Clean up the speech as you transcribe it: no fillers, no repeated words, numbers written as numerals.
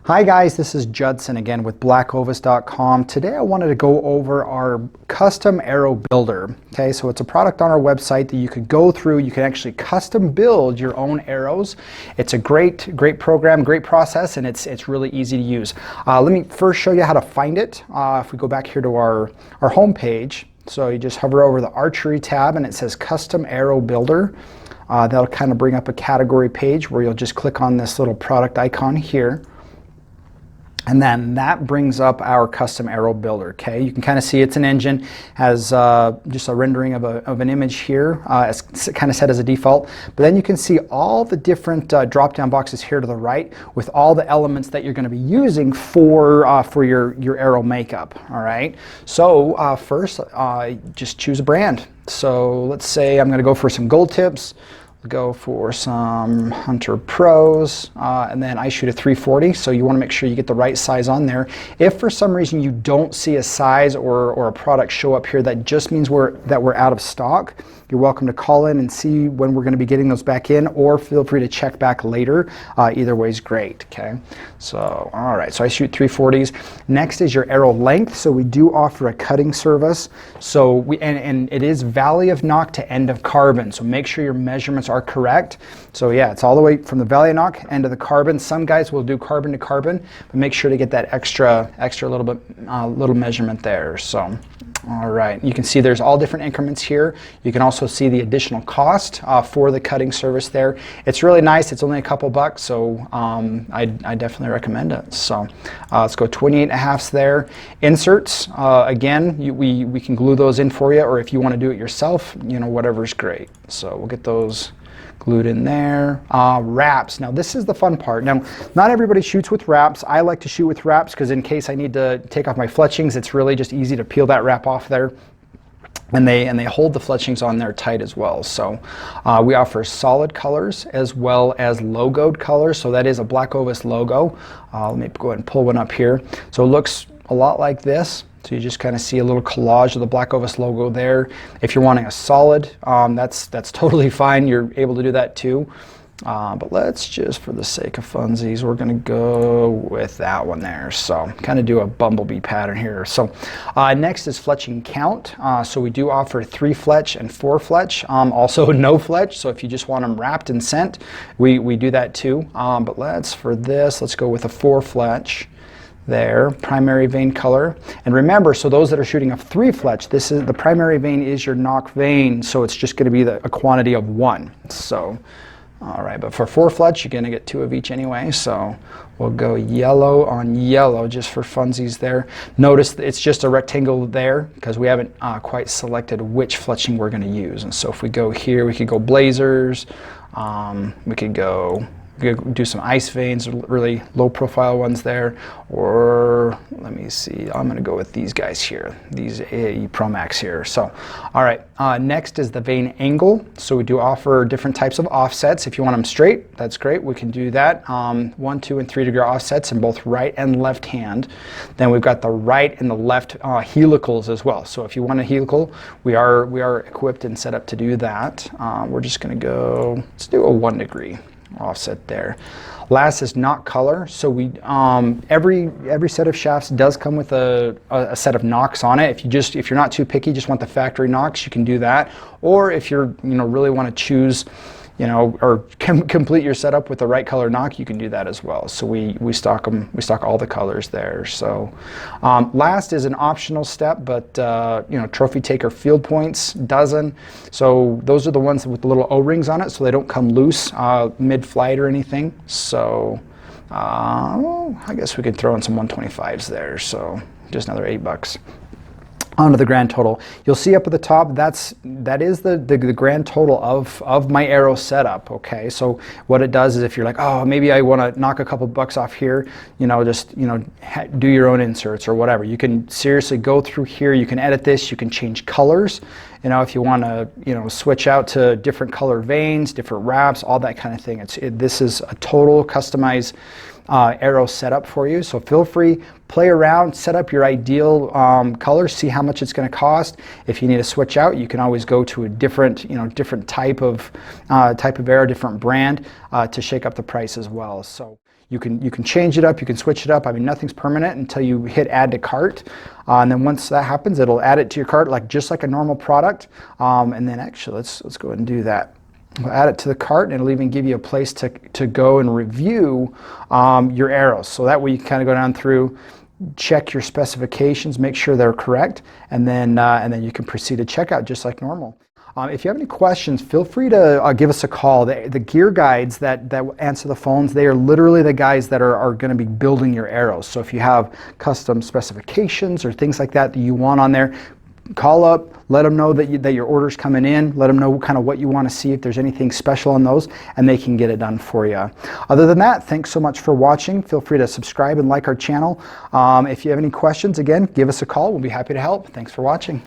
Hi guys, this is Judson again with BlackOvis.com. Today I wanted to go over our custom arrow builder. Okay, so it's a product on our website that you could go through. You can actually custom build your own arrows. It's a great program, great process, and it's really easy to use. Let me first show you how to find it. If we go back here to our home page, so you just hover over the archery tab and it says custom arrow builder. That'll kind of bring up a category page where you'll just click on this little product icon here. And then that brings up our custom arrow builder. Okay, you can kind of see it's an engine, has just a rendering of an image here. It's kind of set as a default. But then you can see all the different drop-down boxes here to the right with all the elements that you're going to be using for your arrow makeup. All right. So first, just choose a brand. So let's say I'm going to go for some gold tips. Go for some Hunter Pros, and then I shoot a 340, so you want to make sure you get the right size on there. If for some reason you don't see a size or a product show up here, that just means that we're out of stock. You're welcome to call in and see when we're going to be getting those back in, or feel free to check back later. Either way is great. Okay, so all right, so I shoot 340s. Next is your arrow length. So we do offer a cutting service. So and it is valley of nock to end of carbon. So make sure your measurements are correct. So yeah, it's all the way from the valley of nock end of the carbon. Some guys will do carbon to carbon, but make sure to get that extra little bit little measurement there. So all right, you can see there's all different increments here. You can also see the additional cost for the cutting service there. It's really nice. It's only a couple bucks, so I definitely recommend it. So let's go 28.5 there. Inserts, again, we can glue those in for you, or if you want to do it yourself, whatever's great. So we'll get those glued in there. Wraps. Now this is the fun part. Now not everybody shoots with wraps. I like to shoot with wraps because in case I need to take off my fletchings, it's really just easy to peel that wrap off there. And they hold the fletchings on there tight as well. So we offer solid colors as well as logoed colors. So that is a BlackOvis logo. Let me go ahead and pull one up here. So it looks a lot like this. So you just kind of see a little collage of the BlackOvis logo there. If you're wanting a solid, that's totally fine. You're able to do that too. But let's just, for the sake of funsies, we're going to go with that one there. So kind of do a bumblebee pattern here. So next is Fletching Count. So we do offer 3 fletch and 4 fletch. Also no fletch. So if you just want them wrapped and sent, we do that too. But let's go with a 4 fletch. There, primary vein color. And remember, so those that are shooting a 3 fletch, this is the primary vein is your nock vein, so it's just going to be a quantity of 1. So all right, but for 4 fletch you're going to get 2 of each anyway, so we'll go yellow on yellow just for funsies there. Notice that it's just a rectangle there because we haven't quite selected which fletching we're going to use. And so if we go here, we could go blazers, we could do some ice veins, really low profile ones there, or let me see, I'm going to go with these guys here, these AAE Pro Max here. So all right, next is the vein angle. So we do offer different types of offsets. If you want them straight, that's great, we can do that. 1, 2, and 3 degree offsets in both right and left hand. Then we've got the right and the left helicals as well. So if you want a helical, we are equipped and set up to do that. We're just going to go, let's do a 1 degree offset there. Last is nock color. So we every set of shafts does come with a set of nocks on it. If you're not too picky, just want the factory nocks, you can do that. Or if you're really want to choose or complete your setup with the right color nock, you can do that as well. So we stock them. We stock all the colors there. So last is an optional step, but trophy taker field points, dozen. So those are the ones with the little O-rings on it, so they don't come loose mid-flight or anything. So I guess we could throw in some 125s there. So just another $8. Onto the grand total. You'll see up at the top, that is the grand total of my arrow setup. Okay, so what it does is if you're like, oh, maybe I want to knock a couple bucks off here, just do your own inserts or whatever. You can seriously go through here. You can edit this. You can change colors. If you want to switch out to different color veins, different wraps, all that kind of thing. This is a total customized arrow setup for you. So feel free, play around, set up your ideal color, see how much it's going to cost. If you need to switch out, you can always go to a different, different type of arrow, different brand to shake up the price as well. So you can change it up, you can switch it up. I mean, nothing's permanent until you hit add to cart. And then once that happens, it'll add it to your cart just like a normal product. And then actually, let's go ahead and do that. We'll add it to the cart, and it'll even give you a place to go and review your arrows. So that way you can kind of go down through, check your specifications, make sure they're correct, and then you can proceed to checkout just like normal. If you have any questions, feel free to give us a call. The gear guides that answer the phones, they are literally the guys that are going to be building your arrows. So if you have custom specifications or things like that you want on there, call up, let them know that your order's coming in, let them know kind of what you want to see, if there's anything special on those, and they can get it done for you. Other than that, thanks so much for watching. Feel free to subscribe and like our channel. If you have any questions, again, give us a call. We'll be happy to help. Thanks for watching.